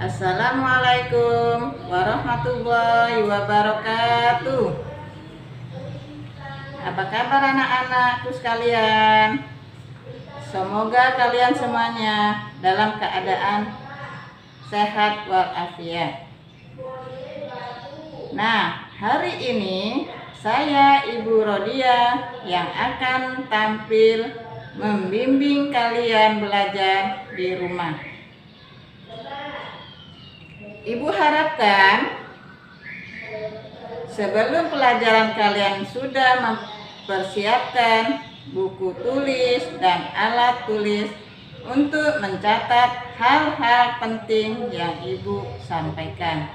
Assalamualaikum warahmatullahi wabarakatuh. Apa kabar anak-anakku sekalian? Semoga kalian semuanya dalam keadaan sehat walafiat. Nah, hari ini saya Ibu Rodia yang akan tampil membimbing kalian belajar di rumah. Ibu harapkan sebelum pelajaran kalian sudah mempersiapkan buku tulis dan alat tulis untuk mencatat hal-hal penting yang Ibu sampaikan.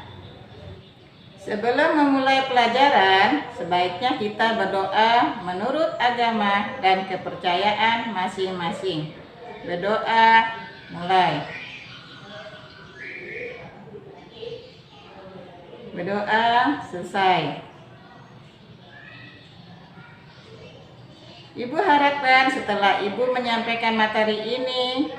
Sebelum memulai pelajaran, sebaiknya kita berdoa menurut agama dan kepercayaan masing-masing. Berdoa, mulai. Berdoa, selesai. Ibu harapkan setelah Ibu menyampaikan materi ini,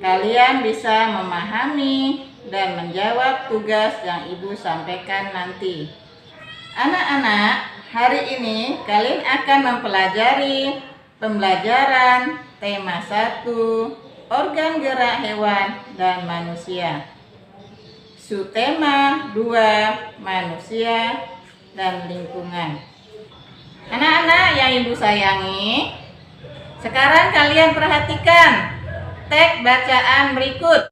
kalian bisa memahami dan menjawab tugas yang Ibu sampaikan nanti. Anak-anak, hari ini kalian akan mempelajari pembelajaran tema 1, organ gerak hewan dan manusia. Subtema 2, manusia dan lingkungan. Anak-anak yang Ibu sayangi, sekarang kalian perhatikan teks bacaan berikut.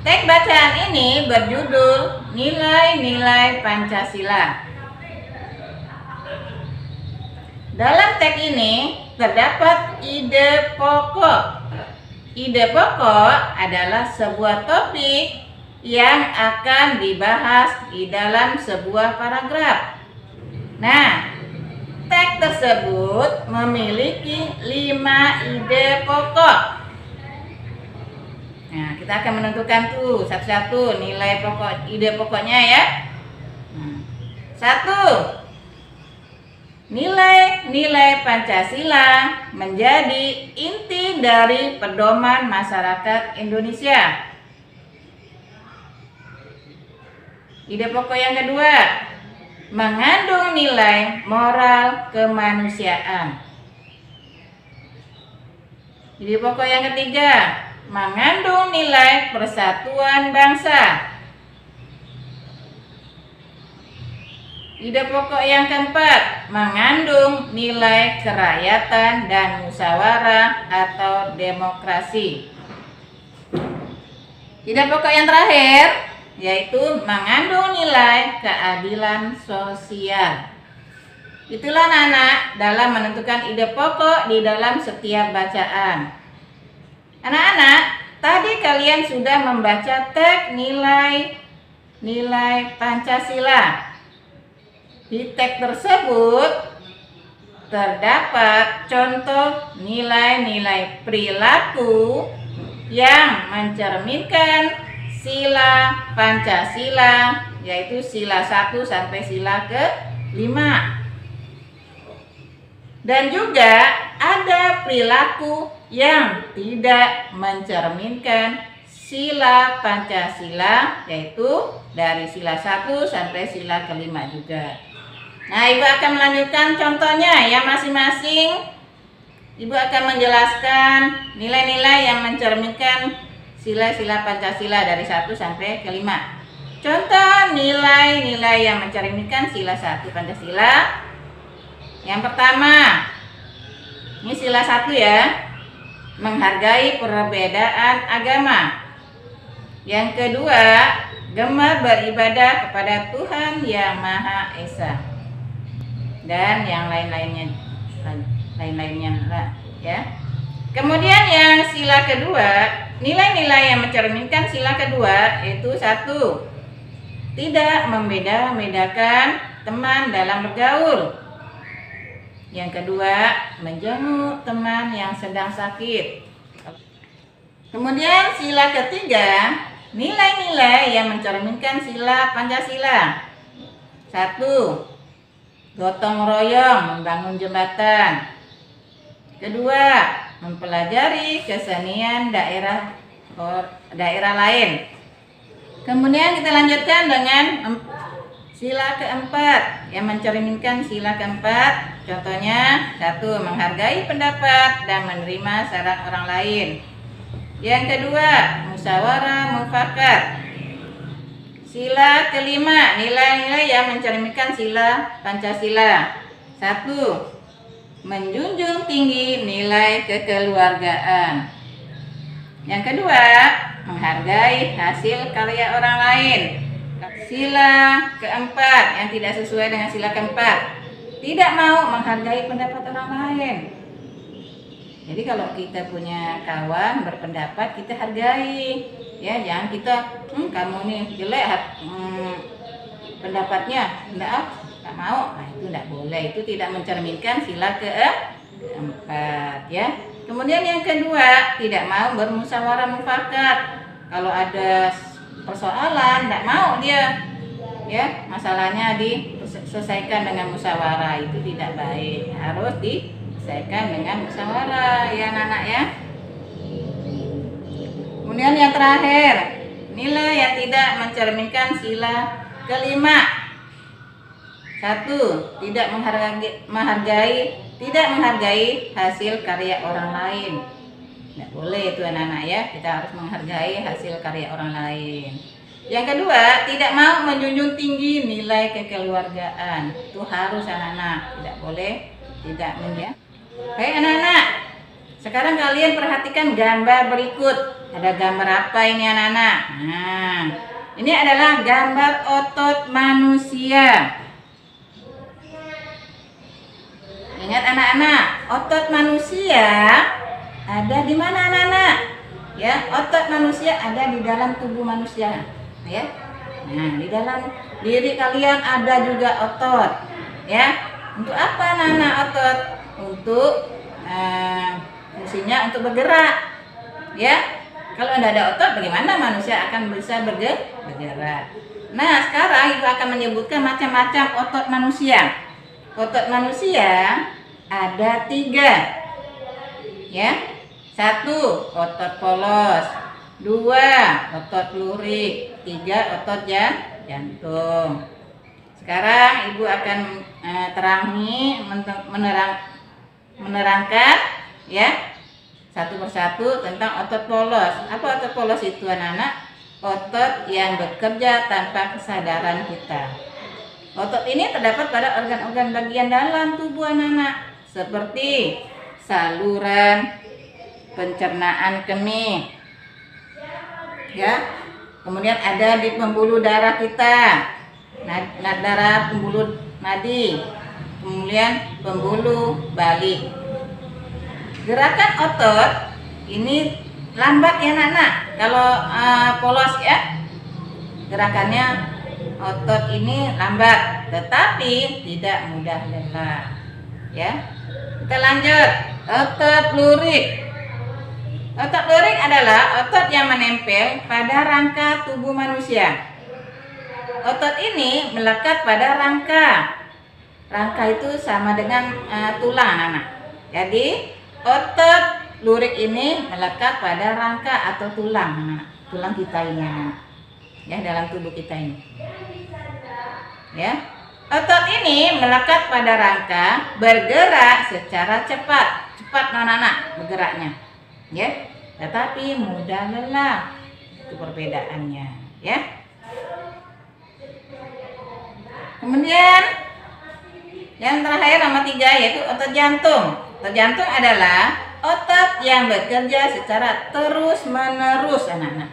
Teks bacaan ini berjudul Nilai-nilai Pancasila. Dalam teks ini terdapat ide pokok. Ide pokok adalah sebuah topik yang akan dibahas di dalam sebuah paragraf. Nah, teks tersebut memiliki 5 ide pokok. Nah, kita akan menentukan tuh satu-satu nilai pokok, ide pokoknya ya. 1. Nilai-nilai Pancasila menjadi inti dari pedoman masyarakat Indonesia. Ide pokok yang kedua, mengandung nilai moral kemanusiaan. Ide pokok yang ketiga, mengandung nilai persatuan bangsa. Ide pokok yang keempat, mengandung nilai kerakyatan dan musyawarah atau demokrasi. Ide pokok yang terakhir yaitu mengandung nilai keadilan sosial. Itulah anak-anak dalam menentukan ide pokok di dalam setiap bacaan. Anak-anak, tadi kalian sudah membaca teks nilai Pancasila. Di teks tersebut terdapat contoh nilai-nilai perilaku yang mencerminkan sila Pancasila, yaitu sila 1 sampai sila ke-5. Dan juga ada perilaku yang tidak mencerminkan sila Pancasila, yaitu dari sila 1 sampai sila ke-5 juga. Nah, Ibu akan melanjutkan contohnya ya masing-masing. Ibu akan menjelaskan nilai-nilai yang mencerminkan sila-sila Pancasila dari 1 sampai ke-5. Contoh nilai-nilai yang mencerminkan sila 1 Pancasila. Yang pertama, ini sila 1 ya, menghargai perbedaan agama. Yang kedua, gemar beribadah kepada Tuhan Yang Maha Esa. Dan yang lain-lainnya ya. Kemudian yang sila kedua, nilai-nilai yang mencerminkan sila kedua yaitu 1, tidak membeda-bedakan teman dalam bergaul. Yang kedua, menjenguk teman yang sedang sakit. Kemudian sila ketiga, nilai-nilai yang mencerminkan sila Pancasila. 1. Gotong royong membangun jembatan. Kedua, mempelajari kesenian daerah lain. Kemudian kita lanjutkan dengan sila keempat yang mencerminkan sila keempat. Contohnya, 1. Menghargai pendapat dan menerima saran orang lain. Yang kedua, musyawarah mufakat. Sila kelima, nilai-nilai yang mencerminkan sila Pancasila. 1. Menjunjung tinggi nilai kekeluargaan. Yang kedua, menghargai hasil karya orang lain. Sila keempat yang tidak sesuai dengan sila keempat, tidak mau menghargai pendapat orang lain. Jadi kalau kita punya kawan berpendapat, kita hargai, ya, jangan kita kamu nih jelek pendapatnya, enggak mau. Nah, itu enggak boleh, itu tidak mencerminkan sila keempat, ya. Kemudian yang kedua, tidak mau bermusyawarah mufakat. Kalau ada persoalan, enggak mau dia, ya, masalahnya diselesaikan dengan musyawarah, itu tidak baik. Harus diselesaikan dengan musyawarah, ya anak-anak, ya. Kemudian yang terakhir, nilai yang tidak mencerminkan sila kelima. 1. Tidak menghargai hasil karya orang lain. Tidak boleh itu anak-anak, ya. Kita harus menghargai hasil karya orang lain. Yang kedua, tidak mau menjunjung tinggi nilai kekeluargaan. Itu harus anak-anak, tidak boleh tidak menjadi. Baik anak-anak, sekarang kalian perhatikan gambar berikut. Ada gambar apa ini anak-anak? Nah, ini adalah gambar otot manusia. Ingat anak-anak, otot manusia ada di mana anak-anak? Ya, otot manusia ada di dalam tubuh manusia, ya. Nah, di dalam diri kalian ada juga otot, ya. Untuk apa anak-anak otot? Untuk fungsinya untuk bergerak, ya. Kalau tidak ada otot, bagaimana manusia akan bisa bergerak? Nah, sekarang Ibu akan menyebutkan macam-macam otot manusia. Otot manusia ada 3, ya. 1. Otot polos. 2. Otot lurik. 3. Otot jantung. Sekarang Ibu akan menerangkan, ya, satu persatu tentang otot polos. Apa otot polos itu anak-anak? Otot yang bekerja tanpa kesadaran kita. Otot ini terdapat pada organ-organ bagian dalam tubuh anak-anak, seperti saluran pencernaan kemih, ya. Kemudian ada di pembuluh darah kita, darah pembuluh nadi, kemudian pembuluh balik. Gerakan otot ini lambat ya anak-anak. Kalau polos, ya, gerakannya otot ini lambat, tetapi tidak mudah lelah, ya. Kita lanjut. Otot lurik. Otot lurik adalah otot yang menempel pada rangka tubuh manusia. Otot ini melekat pada rangka. Rangka itu sama dengan tulang anak-anak. Jadi otot lurik ini melekat pada rangka atau tulang anak-anak. Tulang kita ini anak-anak, ya, dalam tubuh kita ini, ya. Otot ini melekat pada rangka, bergerak secara cepat anak-anak bergeraknya, ya, tetapi mudah lelah. Itu perbedaannya, ya. Kemudian yang terakhir nomor 3 yaitu otot jantung. Otot jantung adalah otot yang bekerja secara terus-menerus anak-anak,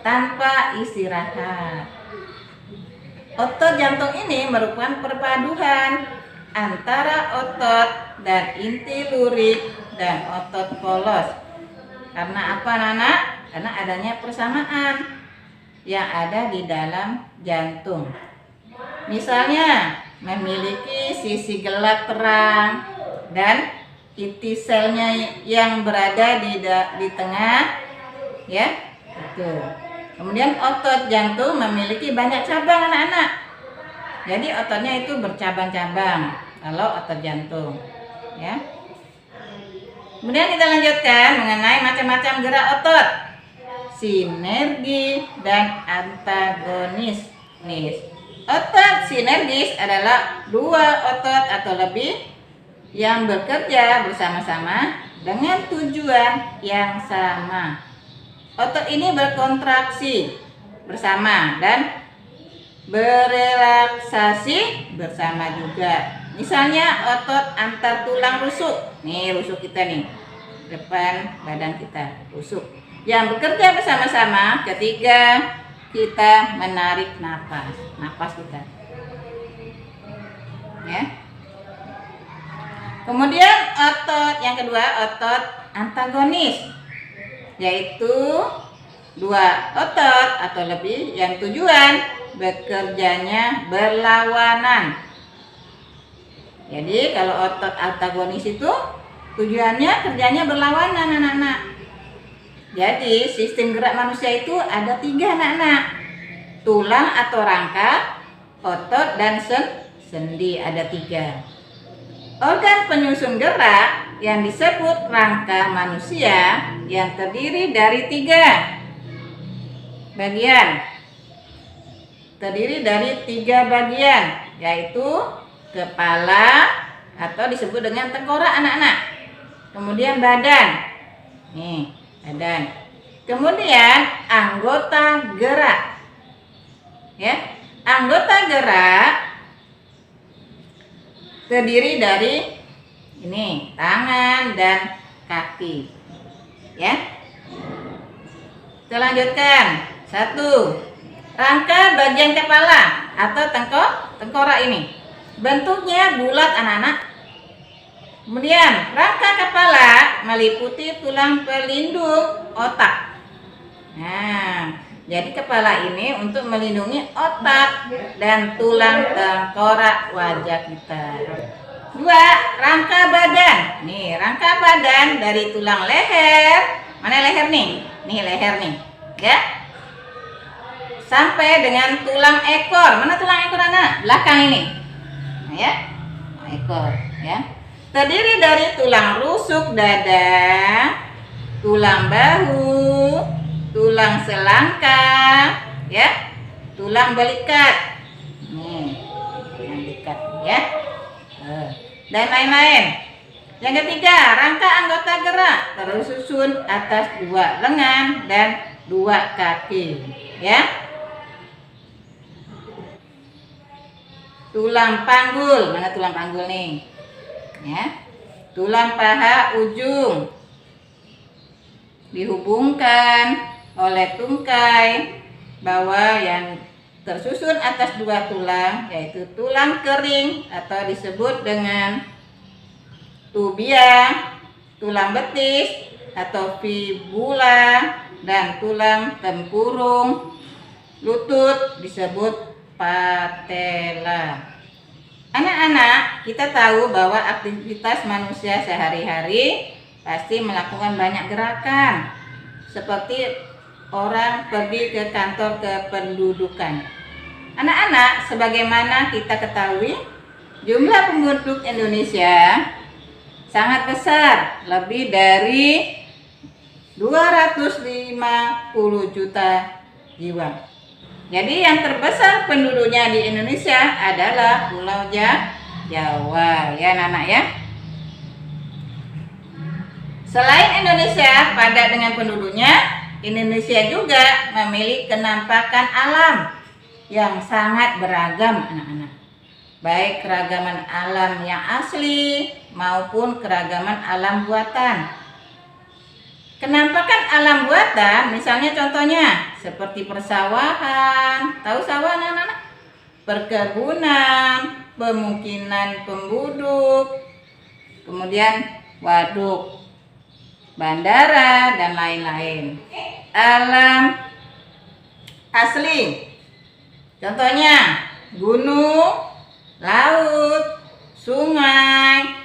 tanpa istirahat. Otot jantung ini merupakan perpaduan antara otot dan inti lurik dan otot polos. Karena apa anak-anak? Karena adanya persamaan. yang ada di dalam jantung. Misalnya memiliki sisi gelap terang dan inti selnya yang berada di tengah, ya. Itu. Kemudian otot jantung memiliki banyak cabang anak-anak. Jadi ototnya itu bercabang-cabang kalau otot jantung, ya. Kemudian kita lanjutkan mengenai macam-macam gerak otot. Sinergi dan antagonis. Otot sinergis adalah dua otot atau lebih yang bekerja bersama-sama dengan tujuan yang sama. Otot ini berkontraksi bersama dan berelaksasi bersama juga. Misalnya otot antar tulang rusuk. Nih rusuk kita nih, depan badan kita, rusuk. Yang bekerja bersama-sama ketika kita menarik napas kita. Ya. Kemudian otot yang kedua, otot antagonis, yaitu dua otot atau lebih yang tujuan bekerjanya berlawanan. Jadi kalau otot antagonis itu tujuannya kerjanya berlawanan anak-anak. Jadi sistem gerak manusia itu ada 3 anak-anak. Tulang atau rangka, otot dan sendi ada 3. Organ penyusun gerak yang disebut rangka manusia yang terdiri dari 3 bagian. Terdiri dari 3 bagian, yaitu kepala atau disebut dengan tengkorak anak-anak. Kemudian badan. Nih, badan. Kemudian anggota gerak. Ya. Anggota gerak terdiri dari ini, tangan dan kaki. Ya. Kita lanjutkan. 1. Rangka bagian kepala atau tengkorak ini. Bentuknya bulat anak-anak. Kemudian rangka kepala meliputi tulang pelindung otak. Nah, jadi kepala ini untuk melindungi otak dan tulang tengkorak wajah kita. 2. Rangka badan. Nih, rangka badan dari tulang leher. Mana leher nih? Nih leher nih, ya. Sampai dengan tulang ekor. Mana tulang ekor anak? Belakang ini. Nah, ya. Ekor, ya. Terdiri dari tulang rusuk dada, tulang bahu, tulang selangkah, ya, tulang belikat. Nih, tulang belikat, ya. Dan lain-lain. Yang ketiga, rangka anggota gerak tersusun atas 2 lengan dan 2 kaki, ya. Tulang panggul, mana tulang panggul nih? Ya. Tulang paha ujung dihubungkan oleh tungkai bawah yang tersusun atas 2 tulang, yaitu tulang kering atau disebut dengan tubia, tulang betis atau fibula, dan tulang tempurung lutut disebut patella. Anak-anak, kita tahu bahwa aktivitas manusia sehari-hari pasti melakukan banyak gerakan, seperti orang pergi ke kantor kependudukan. Anak-anak, sebagaimana kita ketahui, jumlah penduduk Indonesia sangat besar, lebih dari 250 juta jiwa. Jadi yang terbesar penduduknya di Indonesia adalah Pulau Jawa, ya anak-anak ya. Selain Indonesia padat dengan penduduknya, Indonesia juga memiliki kenampakan alam yang sangat beragam anak-anak. Baik keragaman alam yang asli maupun keragaman alam buatan. Kenampakan alam buatan, misalnya contohnya seperti persawahan, tahu sawah anak-anak? Perkebunan, pemukiman penduduk, kemudian waduk, bandara, dan lain-lain. asli. Contohnya gunung, laut, sungai,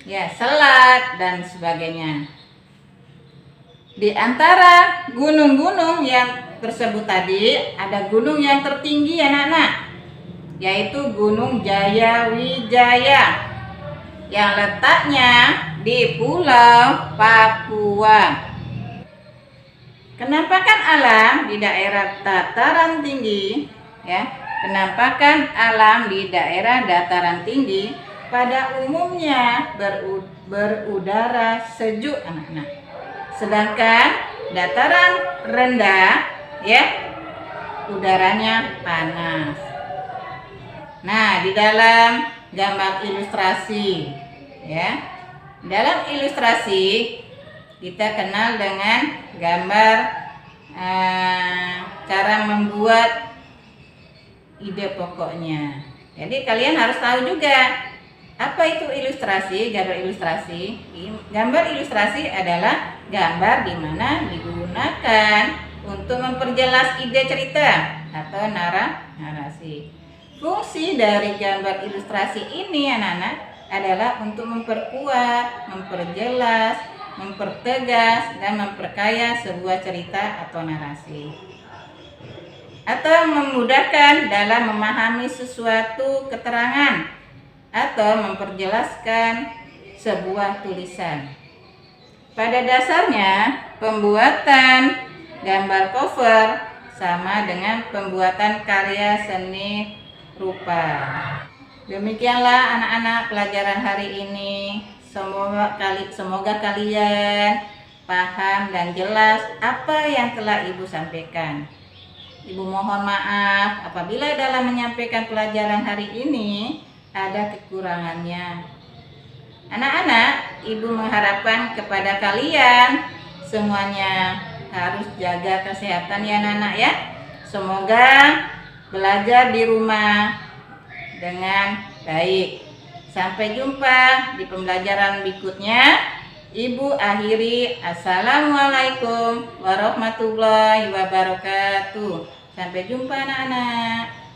ya, selat dan sebagainya. Di antara gunung-gunung yang tersebut tadi ada gunung yang tertinggi anak-anak, yaitu Gunung Jayawijaya yang letaknya di Pulau Papua. Kenampakan alam di daerah dataran tinggi, ya, kenampakan alam di daerah dataran tinggi pada umumnya berudara sejuk anak-anak. Sedangkan dataran rendah, ya, udaranya panas. Nah, di dalam gambar ilustrasi, ya, dalam ilustrasi kita kenal dengan gambar cara membuat ide pokoknya. Jadi kalian harus tahu juga apa itu ilustrasi, gambar ilustrasi. Gambar ilustrasi adalah gambar di mana digunakan untuk memperjelas ide cerita atau narasi. Fungsi dari gambar ilustrasi ini anak-anak adalah untuk memperkuat, memperjelas, mempertegas, dan memperkaya sebuah cerita atau narasi, atau memudahkan dalam memahami sesuatu keterangan atau memperjelaskan sebuah tulisan. Pada dasarnya, pembuatan gambar cover sama dengan pembuatan karya seni rupa. Demikianlah anak-anak pelajaran hari ini. Semoga kalian paham dan jelas apa yang telah Ibu sampaikan. Ibu mohon maaf apabila dalam menyampaikan pelajaran hari ini ada kekurangannya. Anak-anak, Ibu mengharapkan kepada kalian semuanya harus jaga kesehatan ya anak-anak ya. Semoga belajar di rumah dengan baik. Sampai jumpa di pembelajaran berikutnya. Ibu akhiri, assalamualaikum warahmatullahi wabarakatuh. Sampai jumpa anak-anak.